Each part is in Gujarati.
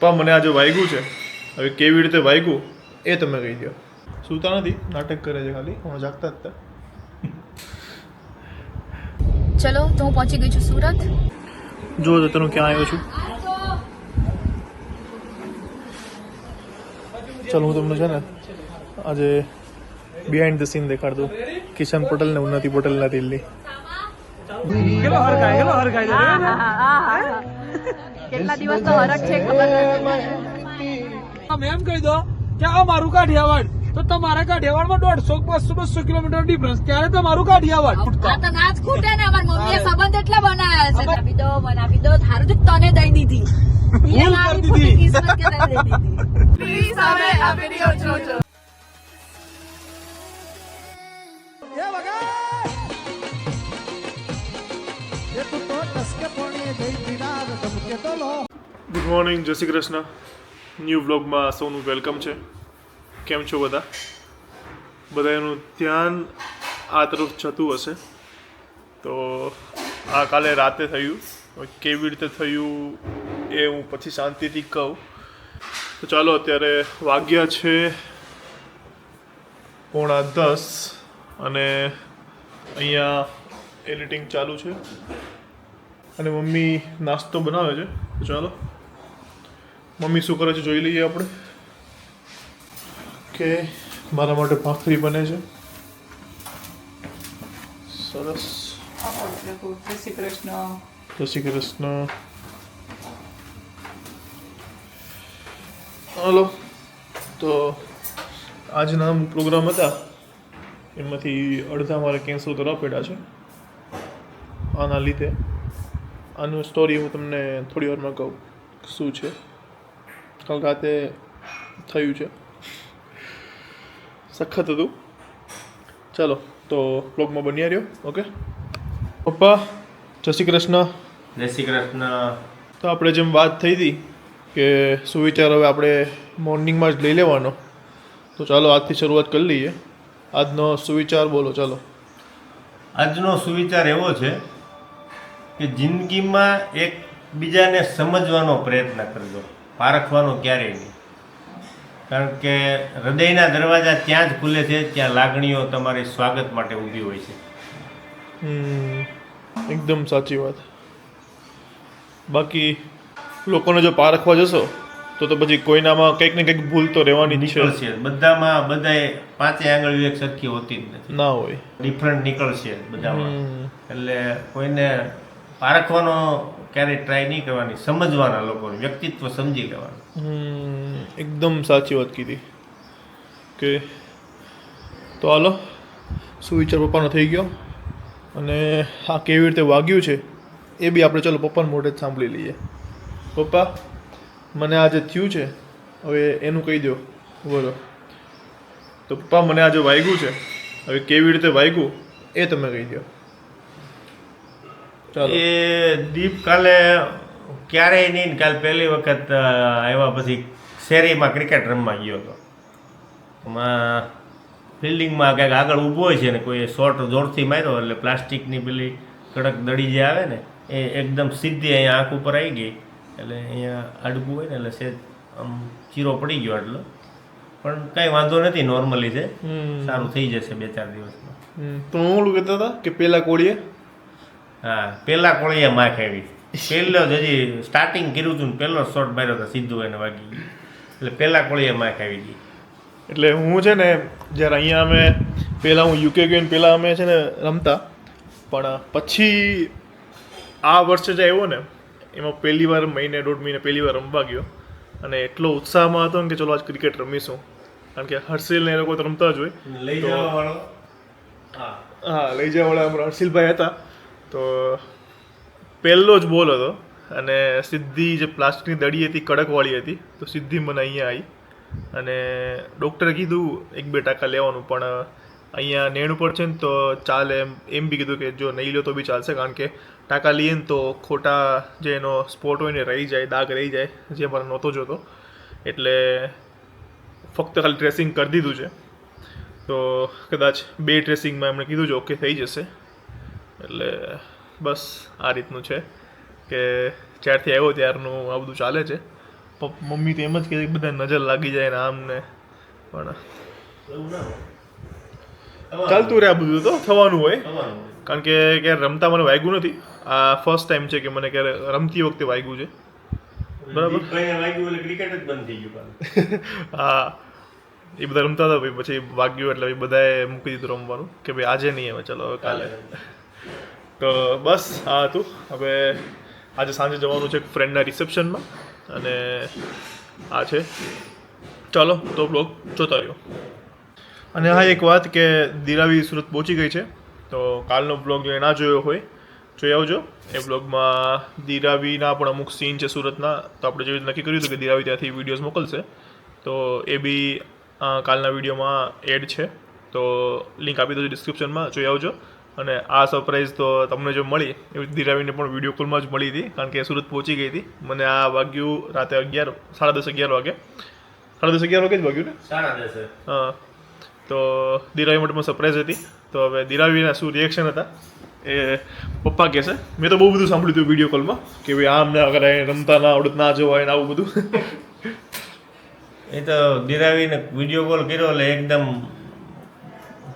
પપ્પા મને આજે વાગ્યું છે, હવે કેવી રીતે વાગ્યું એ તમે કહી દો. સૂતા નથી, નાટક કરે છે ખાલી, હું જાગતા જ હતા. ચલો તો હું પહોંચી ગઈ છું સુરત. જો તો હું ક્યાં આવ્યો છું. ચલો હું તમને છે ને આજે બિહાઇન્ડ ધ સીન દેખાડ દઉં. કિશન પટેલ ને ઉન્નતિ પટેલના દિલ્હી. કેટલા દિવસ તો હરખ છે ખબર તમે એમ કહી દો કે આ મારું કાઠિયાવાડ, તો તમારા કાઠિયાવાડમાં 150-200 કિલોમીટર ડિફરન્સ, ત્યારે તમારું કાઠિયાવાડ. આ તો ના જ ખૂટે ને. અમારી મમ્મીએ સંબંધ એટલે બનાવ્યા છે. બનાવી દો થારું જ તને દઈ દીધી. ભૂલ કરી દીધી. કિસ્મત કે દઈ દીધી. પ્લીઝ હવે આ વિડિયો જોજો. ગુડ મોર્નિંગ, જય શ્રી કૃષ્ણ. ન્યૂ વ્લોગમાં સૌનું વેલકમ છે. કેમ છો બધા? બધાનું ધ્યાન આ તરફ જતું હશે. તો આ કાલે રાતે થયું, કેવી રીતે થયું એ હું પછી શાંતિથી કહું. તો ચાલો, અત્યારે વાગ્યા છે 9:45 અને અહીંયા એડિટિંગ ચાલુ છે અને મમ્મી નાસ્તો બનાવે છે. તો ચાલો મમ્મી શું કરે છે જોઈ લઈએ આપણે. કે મારા માટે ભાખરી બને છે, સરસ. જય શ્રી કૃષ્ણ. જય શ્રી કૃષ્ણ. હાલો, તો આજના પ્રોગ્રામ હતા એમાંથી અડધા મારે કેન્સલ કરવા પડ્યા છે આના લીધે. આનું સ્ટોરી હું તમને થોડી વારમાં કહું શું છે. કાલ રાતે થયું છે, સખત હતું. ચાલો તો બ્લોગમાં બન્યા રહ્યો. ઓકે પપ્પા, જય શ્રી કૃષ્ણ. જય શ્રી કૃષ્ણ. તો આપણે જેમ વાત થઈ હતી કે સુવિચાર હવે આપણે મોર્નિંગમાં જ લઈ લેવાનો, તો ચાલો આજથી શરૂઆત કરી લઈએ. આજનો સુવિચાર બોલો. ચાલો. આજનો સુવિચાર એવો છે કે જિંદગીમાં એકબીજાને સમજવાનો પ્રયત્ન કરજો, પારખવાનો ક્યારેય નહીં. કારણ કે હૃદયના દરવાજા ત્યાં જ ખુલે છે ત્યાં લાગણીઓ તમારી સ્વાગત માટે ઊભી હોય છે. એકદમ સાચી વાત. બાકી લોકોને જો પારખવા જશો તો પછી કોઈનામાં કંઈક ને કંઈક ભૂલ તો રહેવાની જ છે. નીકળશે બધામાં, બધાએ પાંચે આંગળીઓ એક સરખી હોતી જ નથી, ના હોય, ડિફરન્ટ નીકળશે બધામાં. એટલે કોઈને પારખવાનો ક્યારેય ટ્રાય નહીં કરવાની, સમજવાના લોકોનું વ્યક્તિત્વ સમજી લેવાનું. એકદમ સાચી વાત કીધી. કે તો હાલો, સુવિચાર પપ્પાનો થઈ ગયો અને આ કેવી રીતે વાગ્યું છે એ બી આપણે ચાલો પપ્પાને મોઢે જ સાંભળી લઈએ. પપ્પા, મને આજે થયું છે, હવે એનું કહી દો. બોલો. તો પપ્પા મને આજે વાગ્યું છે, હવે કેવી રીતે વાગ્યું એ તમે કહી દો. એ દીપ કાલે ક્યારેય નહીં, કાલે પહેલી વખત આવ્યા પછી શેરીમાં ક્રિકેટ રમવા ગયો હતો. એમાં ફિલ્ડિંગમાં કંઈક આગળ ઊભો હોય છે ને કોઈ શોટ જોરથી માર્યો એટલે પ્લાસ્ટિકની પેલી કડક દડી જે આવે ને એ એકદમ સીધી અહીંયા આંખ ઉપર આવી ગઈ. એટલે અહીંયા અડકું હોય ને એટલે સેજ આમ ચીરો પડી ગયો. એટલો પણ કાંઈ વાંધો નથી, નોર્મલી છે, સારું થઈ જશે 2-4 દિવસમાં. તો હું ઓલું કહેતા હતા કે પેલા કોળીએ, હા, પેલા કોળીએ માખ આવી. પહેલો જ હજી સ્ટાર્ટિંગ કર્યું હતું ને પહેલો શોટ માર્યો હતો, સીધું એને વાગી ગયું. એટલે પેલા કોળીએ માખ આવી ગઈ. એટલે હું છે ને જ્યારે અહીંયા અમે પહેલાં હું યુકે ગયો ને પહેલાં અમે છે ને રમતા, પણ પછી આ વર્ષે જે આવ્યો ને એમાં પહેલી વાર મહિને 1.5 મહિને પહેલી વાર રમવા ગયો અને એટલો ઉત્સાહમાં હતો ને કે ચલો આજ ક્રિકેટ રમીશું. કારણ કે હર્ષિલ ને એ લોકો તો રમતા જ હોય. લઈ જવા વાળો, હા, લઈ જવાવાળા અમારા હર્ષિલભાઈ હતા. તો પહેલો જ બોલ હતો અને સીધી જે પ્લાસ્ટિકની દડી હતી કડકવાળી હતી, તો સીધી મને અહીંયા આવી અને ડૉક્ટરે કીધું 1-2% લેવાનું, પણ અહીંયા 90 પર છે ને તો ચાલે એમ બી કીધું કે જો નહીં લો તો બી ચાલશે. કારણ કે ટાંકા લઈએ ને તો ખોટા જે એનો સ્પોટ હોય ને રહી જાય, દાગ રહી જાય, જે મારે નહોતો જોતો. એટલે ફક્ત ખાલી ડ્રેસિંગ કરી દીધું છે. તો કદાચ 2 ડ્રેસિંગમાં એમણે કીધું છે ઓકે થઈ જશે. એટલે બસ આ રીતનું છે કે જ્યારથી આવ્યો ત્યારનું આ બધું ચાલે છે. મમ્મી તો એમ જ કહે છે કે બધા નજર લાગી જાય ને આમ ને પણ એવું ના હોય. ચાલતું રહે આ બધું તો થવાનું હોય થવાનું. કારણ કે ક્યારે રમતા મને વાગ્યું નથી આ ફર્સ્ટ ટાઈમ છે કે મને ક્યારે રમતી વખતે વાગ્યું છે બરાબર. દીપભાઈને વાગ્યું એટલે ક્રિકેટ જ બંધ થઈ ગયું પાછું. હા એ બધા રમતા હતા ભાઈ પછી વાગ્યું એટલે ભાઈ બધાએ મૂકી દીધું રમવાનું કે ભાઈ આજે નહીં હવે ચલો હવે કાલે. તો બસ આ હતું. હવે આજે સાંજે જવાનું છે ફ્રેન્ડના રિસેપ્શનમાં અને આ છે ચાલો તો બ્લોગ જોતા રહ્યો. અને હા એક વાત કે દિરાવી સુરત પહોંચી ગઈ છે તો કાલનો બ્લોગ જો ના જોયો હોય જોઈ આવજો. એ બ્લોગમાં દિરાવીના પણ અમુક સીન છે સુરતના તો આપણે જેવી રીતે નક્કી કર્યું હતું કે દિરાવી ત્યાંથી વિડીયોઝ મોકલશે તો એ બી કાલના વિડીયોમાં એડ છે તો લિંક આપી દો ડિસ્ક્રિપ્શનમાં જોઈ આવજો. અને આ સરપ્રાઈઝ તો તમને જો મળી એવી દિરાવીને પણ વિડીયો કોલમાં જ મળી હતી કારણ કે સુરત પહોંચી ગઈ હતી. મને આ વાગ્યું રાતે 11 11:30 વાગે 11:30 વાગે જ વાગ્યું ને સારા દેશે. હા તો દિરાવી માટે પણ સરપ્રાઈઝ હતી. તો હવે દિરાવીના શું રિએક્શન હતા એ પપ્પા કહેશે. મેં તો બહુ બધું સાંભળ્યું હતું વિડીયો કોલમાં કે ભાઈ આમ ના કરાય રમતા ના આવડત ના જવાય ને આવું બધું. એ તો દિરાવીને વિડીયો કોલ કર્યો એટલે એકદમ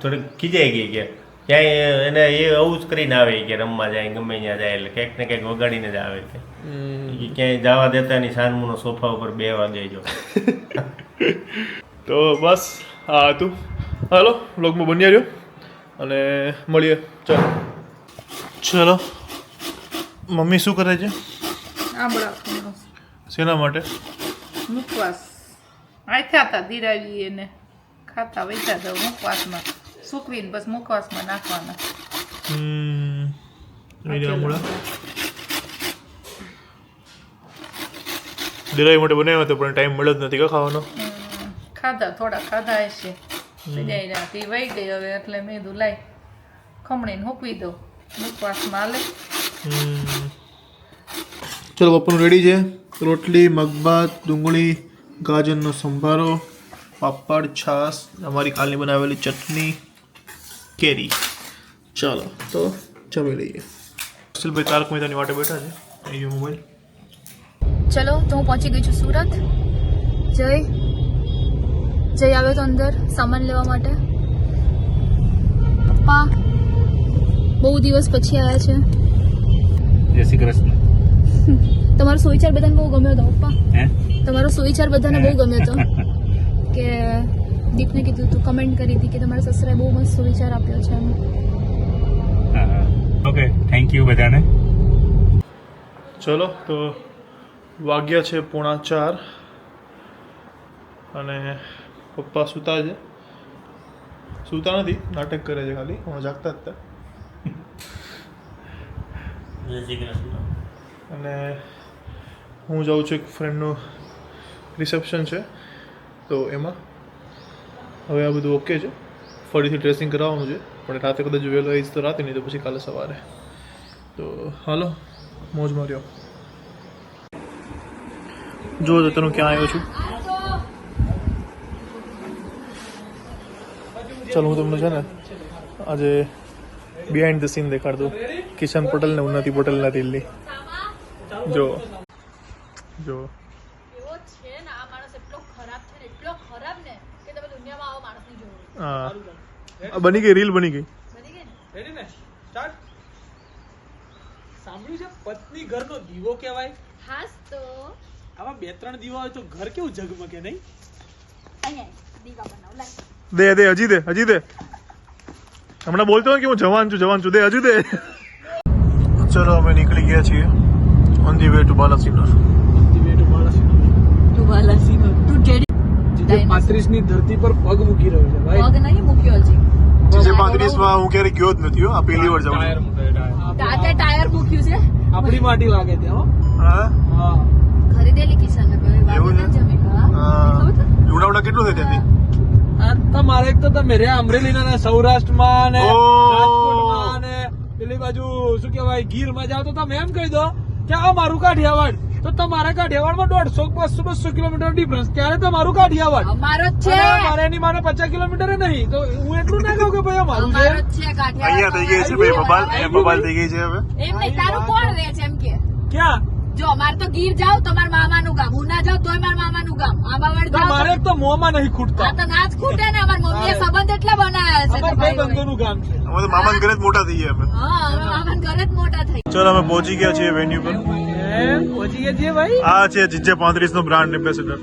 થોડીક ખીજાઈ ગઈ કે ક્યાંય એને એ આવું જ કરીને આવે કે રમવા જાય ગમે ત્યાં જાય એટલે કંઈક ને કંઈક વગાડીને જ આવે કે ક્યાંય જવા દેતા નહીં સાનમુનો સોફા ઉપર બેવા દેજો. તો બસ આ હતું. હાલો બ્લોગમાં બન્યા રહ્યો અને મળીએ ચાલો. ચલો મમ્મી શું કરે છે આંબળા શેના માટે મુખવાસ આ ખાતા દિરાવી એને ખાતા વૈસા દઉં મુખવાસમાં સૂકવીને બસ મુખવાસમાં નાખવાના. દિરાવી માટે બનાવ્યો હતો પણ ટાઈમ મળ્યો જ નથી કા ખાવાનો. ખાધા થોડા ખાધા હશે બીજાઈ રાતી વહી ગઈ હવે એટલે મેં કીધું લાઈ ખમણીને મૂકવી દઉં મુખવાસમાં હાલે. ચલો બપોરનું રેડી છે. રોટલી મગભાત ડુંગળી ગાજરનો સંભારો પાપડ છાશ અમારી કાલની બનાવેલી ચટણી કેરી. ચાલો તો જમી લઈએ. અશિલભાઈ તારક મહેતાની વાટે બેઠા છે અહીં મોબાઈલ. ચલો તો હું પહોંચી ગઈ છું સુરત. જય આવ્યો તો અંદર સામાન લેવા માટે. પપ્પા બહુ દિવસ પછી આવ્યા છે. જય શ્રી કૃષ્ણ. તમારો સુવિચાર બધાને બહુ ગમ્યો હતો પપ્પા. હે? તમારો સુવિચાર બધાને બહુ ગમ્યો હતો કે દીપને કીધું તું કમેન્ટ કરી હતી કે તમારા સસરાએ બહુ મસ્ત સુવિચાર આપ્યો છે એમ. હા ઓકે થેન્ક યુ બધાને. ચલો તો વાગ્યા છે 3:45 અને પપ્પા સૂતા છે. સૂતા નથી નાટક કરે છે ખાલી હું જાગતા જ હતા. જય શ્રી કૃષ્ણ. અને હું જાઉં છું એક ફ્રેન્ડનું રિસેપ્શન છે તો એમાં હવે આ બધું ઓકે છે. ફરીથી ડ્રેસિંગ કરાવવાનું છે પણ રાતે કદાચ વહેલો આવીશ તો રાતે નહીં તો પછી કાલે સવારે. તો હાલો મોજ માર્યો. જો તો તને ક્યાં આવ્યો છું. ચાલો હું તમને છે ને આજે બિહાઇન્ડ ધ સીન દેખાડ દઉં કિશન પટેલ ને ઉન્નતિ પટેલના રીલની. જો જો એવો છે ને આ માણસ એટલો ખરાબ છે ને એટલો ખરાબ ને કે તમે દુનિયામાં આવો માણસ નહીં જોયો. હા આ બની ગઈ રીલ બની ગઈ. બની ગઈ ને. રેડી ને સ્ટાર્ટ. સાંભળ્યું છે પત્ની ઘરનો દીવો કહેવાય. હાસ તો આવા 2-3 દીવા હોય તો ઘર કેવું ઝગમગે નહીં? અહીંયા દીવા બનાવ લાય. દે હજી દે હમણાં બોલતો હોય કે હું જવાન છું દે હજી દે. ચલો અમે નીકળી ગયા છીએ on the way to Balasinor. તું વાલાસી તું જેડી જે 35 ની ધરતી પર પગ મૂકી રહ્યો છે ભાઈ. પગ નહીં મૂક્યો હજી. જે 35 માં હું ક્યારે ગયો જ નથી હો. આ પહેલી વાર જાઉં છું. તાતે ટાયર મૂક્યું છે. આપણી માટી લાગે છે હો. હા હા ખરીદેલી કિસાન એવું છે? ઉડાવડા કેટલું થાય ત્યાંથી? આ તમારે એક તો તમે રે અમરેલીના ને સૌરાષ્ટ્રમાં ને ઓહ. રાજકોટમાં ને પેલી બાજુ શું કહેવાય ગીરમાં જાવ તો તમે એમ કહી દો કે આ મારું કાઠિયાવાડ તો તમારા કાઠિયાવાડમાં 150-200 કિલોમીટર ડિફરન્સ ત્યારે તમારું કાઠિયાવાડ અમારો જ છે. અને મારે એની માને 50 કિલોમીટર નહીં તો હું એટલું ના કહું કે ભાઈ અમારું છે. અમારો જ છે કાઠિયાવાડ. અહીંયા થઈ ગઈ છે ભાઈ બબાલ થઈ ગઈ છે હવે. એમ નહીં તારું કોણ રહે છે એમ કે ક્યાં જો અમારે તો ગીર જાવ તો મારા મામાનું ગામ, ઉના જાવ તોય મારા મામાનું ગામ, આંબાવાડ જાવ મારે એક તો મોંમાં નહીં ખૂટતા. તો ના જ ખૂટે ને. અમારી મમ્મીએ સંબંધ એટલા બનાવ્યા છે. અમારે ભાઈ બંધોનું ગામ છે. અમે તો મામાના ઘરે જ મોટા થઈએ અમે. હા, અમે મામાના ઘરે જ મોટા થઈ. ચલો અમે પહોંચી ગયા છીએ વેન્યુ પર. પહોંચી ગયા છીએ ભાઈ. આ છે GJ 35 know brand ambassador.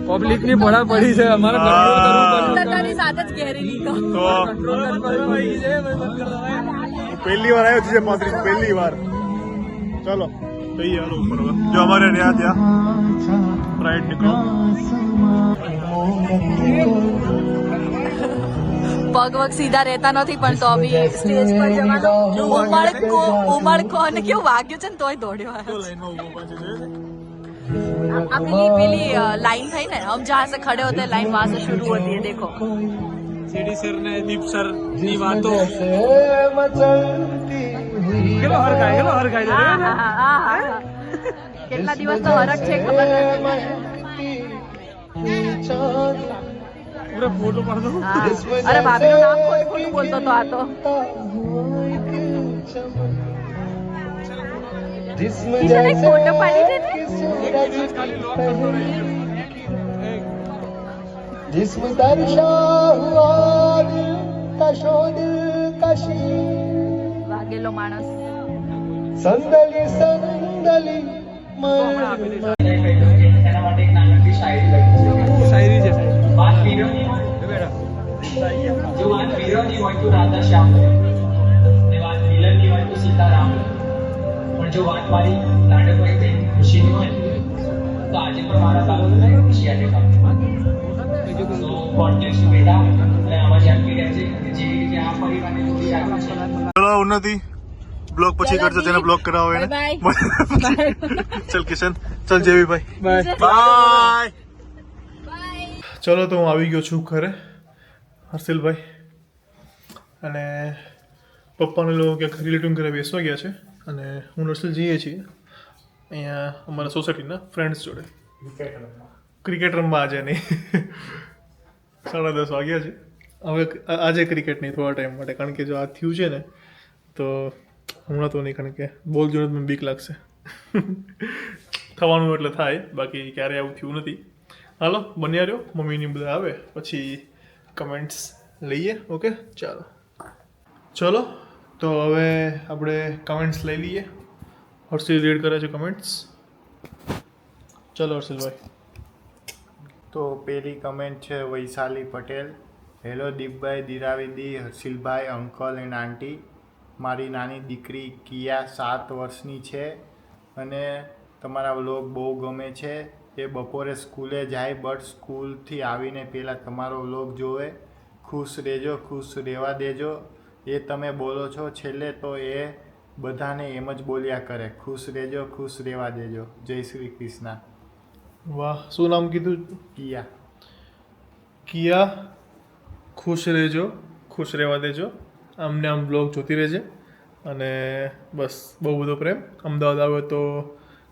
Public ની ભડા પડી છે અમારે તારી સાથે જ ઘેરી લીધો. તો પહેલી વાર આવ્યો જીજે 35, પહેલી વાર. ચલો કહીએ હાલો ઉપર હવે. જો અમારે રહ્યા ત્યાં રાઈડ નીકળો. પગ વગ સીધા રહેતા નથી પણ તો બી સ્ટેજ પર જવાનું ઉમળકો અને કેવું વાગ્યું છે ને તોય દોડ્યો આ પેલી लाइन थी ना, हम जहाँ से खड़े होते हैं लाइन वहाँ से शुरू होती है. देखो સીડી સર ને દીપ સર ની વાતો કેટલો હરખાય કેટલા દિવસ તો હરખ છે ખબર પૂરા ફોટો પાડતો. નથી. અરે ભાભીનું નામ ખોટું ખોટું બોલતો તો આ તો. ઈશાને એક ફોટો પાડી દે ને. जिस्म दर्शा हुआ दिल कशो दिल कशी વાગેલો માણસ. संदली संदली શાયરી છે. વાત વિરોની હોય જો વાત વિરોની હોય તો રાધા શ્યામ ને વાત વિલનની હોય તો સીતારામ. પણ જો વાત મારી નાટકમાં તેની ખુશીની હોય તો આજે પણ મારા બાળકોને ખુશી આજે કામ તો કોન્ટેક્ટ બેટા અને આમાં ઝાંકી રહે છે કે જેવી રીતે આ પરિવારને જોડી રાખે છે. ચલો ઉન્નતિ બ્લોગ પછી કરજો, જેને બ્લોગ કરાવો એને. ચલ કિશન, ચલ જેવીભાઈ, બાય. બાય. ચલો તો હું આવી ગયો છું ઘરે, હર્ષિલભાઈ અને પપ્પાને લોકો ક્યાંક રિલેટિવ ઘરે બેસવા ગયા છે અને હું હર્ષિલ જઈએ છીએ અહીંયા અમારા સોસાયટીના ફ્રેન્ડ્સ જોડે ક્રિકેટ રમવા. આજે નહીં, 10:30 વાગ્યા છે. હવે આજે ક્રિકેટ નહીં, થોડા ટાઈમ માટે, કારણ કે જો આ થયું છે ને તો હમણાં તો નહીં, કારણ કે બોલ જોડે મને બીક લાગશે. થવાનું એટલે થાય, બાકી ક્યારેય આવું થયું નથી. હાલો બન્યા રહ્યો, મમ્મીની બધા આવે પછી કમેન્ટ્સ લઈએ. ઓકે ચાલો ચલો તો હવે આપણે કમેન્ટ્સ લઈ લઈએ. હર્ષિલ રીડ કરે છે કમેન્ટ્સ. ચલો હર્ષિલભાઈ. તો પેલી કમેન્ટ છે વૈશાલી પટેલ. હેલો દીપભાઈ, દિરાવિદી, હર્ષિલભાઈ, અંકલ એન્ડ આંટી. મારી નાની દીકરી કિયા 7 વર્ષની છે અને તમારા વ્લોગ બહુ ગમે છે. એ બપોરે સ્કૂલે જાય બટ સ્કૂલથી આવીને પહેલાં તમારો વ્લોગ જોવે. ખુશ રહેજો, ખુશ રહેવા દેજો. એ તમે બોલો છો છેલ્લે તો એ બધાને એમ જ બોલ્યા કરે, ખુશ રહેજો, ખુશ રહેવા દેજો. જય શ્રી કૃષ્ણ. વાહ, શું નામ કીધું? કિયા. કિયા, ખુશ રહેજો, ખુશ રહેવા દેજો. આમને આમ બ્લોગ જોતી રહેજે અને બસ બહુ બધો પ્રેમ. અમદાવાદ આવે તો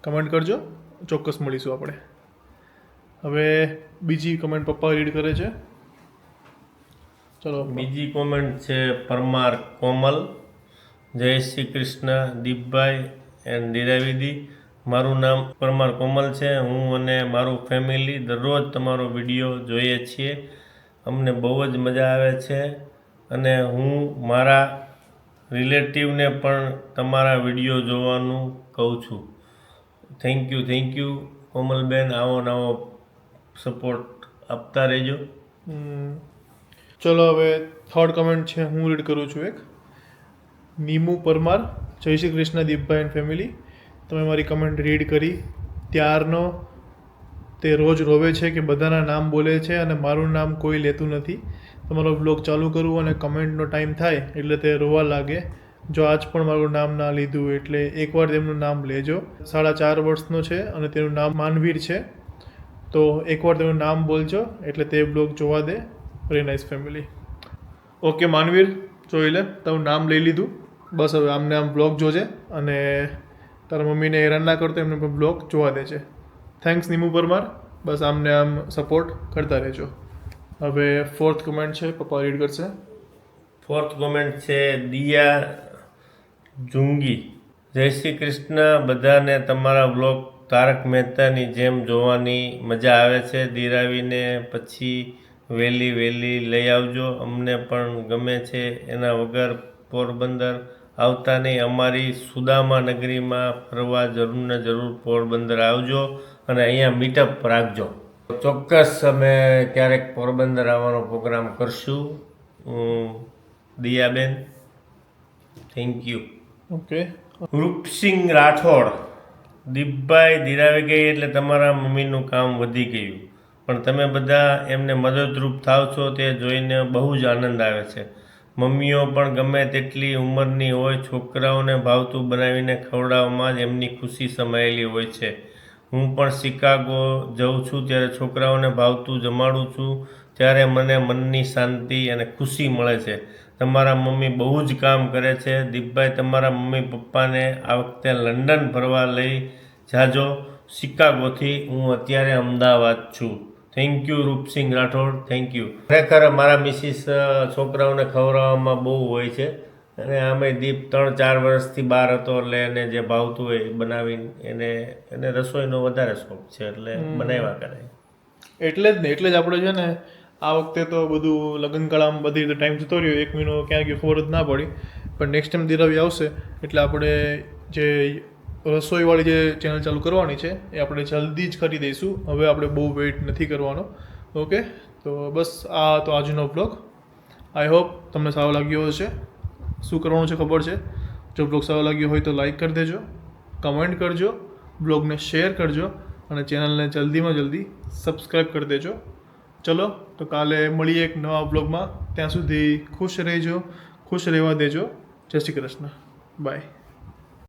કમેન્ટ કરજો, ચોક્કસ મળીશું આપણે. હવે બીજી કમેન્ટ પપ્પા રીડ કરે છે. ચલો બીજી કોમેન્ટ છે પરમાર કોમલ. જય શ્રી કૃષ્ણ દીપભાઈ એન્ડ દિરાવિદી. મારું નામ પરમાર કોમલ છે. હું અને મારું ફેમિલી દરરોજ તમારો વિડીયો જોઈએ છીએ. અમને બહુ જ મજા આવે છે અને હું મારા રિલેટિવને પણ તમારા વિડીયો જોવાનું કહું છું. Thank you Komalben. આવો નવો સપોર્ટ આપતા રહેજો. ચલો હવે થર્ડ કમેન્ટ છે, હું રીડ કરું છું એક. નીમુ પરમાર. જય શ્રી કૃષ્ણ દીપભાઈ એન્ડ ફેમિલી. તમે મારી કમેન્ટ રીડ કરી ત્યારનો તે રોજ રોવે છે કે બધાના નામ બોલે છે અને મારું નામ કોઈ લેતું નથી. તમારો બ્લોગ ચાલુ કરું અને કમેન્ટનો ટાઈમ થાય એટલે તે રોવા લાગે. જો આજ પણ મારું નામ ના લીધું એટલે એકવાર તેમનું નામ લેજો. 4.5 વર્ષનો છે અને તેનું નામ માનવીર છે, તો એકવાર તેનું નામ બોલજો એટલે તે બ્લોગ જોવા દે. Very nice family. Okay Manvir, જોઈ લે, તારું નામ લઈ લીધું. બસ હવે આમને આમ બ્લોગ જોજે અને તારા મમ્મીને હેરાન ના કરતો, એમને પણ બ્લોગ જોવા દે છે. થેન્ક્સ નીમુ પરમાર. બસ આમને આમ સપોર્ટ કરતા રહેજો. હવે ફોર્થ કમેન્ટ છે, પપ્પા રીડ કરશે. ફોર્થ કોમેન્ટ છે દિયા જુંગી. જય શ્રી કૃષ્ણ બધાને. તમારા બ્લોગ તારક મહેતાની જેમ જોવાની મજા આવે છે. દિરાવીને પછી વહેલી લઈ આવજો, અમને પણ ગમે છે. એના વગર પોરબંદર આવતા નહીં. અમારી સુદામા નગરીમાં ફરવા જરૂર ને જરૂર પોરબંદર આવજો અને અહીંયા મીટઅપ રાખજો. ચોક્કસ અમે ક્યારેક પોરબંદર આવવાનો પ્રોગ્રામ કરશું. Diyaben, thank you. Okay. Rupsinh Rathod, Deepbhai દિરાવી ગઈ એટલે તમારા મમ્મીનું કામ વધી ગયું, પણ તમે બધા એમને મદદરૂપ થાવ છો તે જોઈને બહુ જ આનંદ આવે છે. મમ્મીઓ પણ ગમે તેટલી ઉંમરની હોય, છોકરાઓને ભાવતું બનાવીને ખવડાવવામાં જ એમની ખુશી સમાયેલી હોય છે. હું પણ શિકાગો જઉં છું ત્યારે છોકરાઓને ભાવતું જમાડું છું, ત્યારે મને મનની શાંતિ અને ખુશી મળે છે. તમારા મમ્મી બહુ જ કામ કરે છે. દીપભાઈ, તમારા મમ્મી પપ્પાને આ વખતે લંડન ફરવા લઈ જાજો શિકાગોથી. હું અત્યારે અમદાવાદ છું. Thank you Rupsinh Rathod, thank you. ખરેખર મારા મિસિસ છોકરાઓને ખવડાવવામાં બહુ હોય છે, અને આમે દીપ 3-4 વર્ષથી બહાર હતો એટલે એને જે ભાવતું હોય એ બનાવીને એને રસોઈનો વધારે શોખ છે એટલે બનાવ્યા કરે. એટલે જ ને, એટલે જ આપણે છે ને આ વખતે તો બધું લગ્નગાળામાં બધી રીતે ટાઈમ જતો રહ્યો, 1 મહિનો ક્યાં ગયો ખબર જ ના પડી. પણ નેક્સ્ટ ટાઈમ દિરાવી આવશે એટલે આપણે જે રસોઈવાળી જે ચેનલ ચાલુ કરવાની છે એ આપણે જલ્દી જ કરી દઈશું. હવે આપણે બહુ વેઇટ નથી કરવાનો. ઓકે, તો બસ આ તો આજનો બ્લોગ. આઈ હોપ તમને સારો લાગ્યો હશે. શું કરવાનું છે ખબર છે. જો બ્લોગ સારો લાગ્યો હોય તો લાઈક કરી દેજો, કમેન્ટ કરજો, બ્લોગને શેર કરજો અને ચેનલને જલ્દીમાં જલ્દી સબસ્ક્રાઈબ કરી દેજો. ચલો તો કાલે મળીએ એક નવા બ્લોગમાં. ત્યાં સુધી ખુશ રહેજો, ખુશ રહેવા દેજો. જય શ્રી કૃષ્ણ. બાય.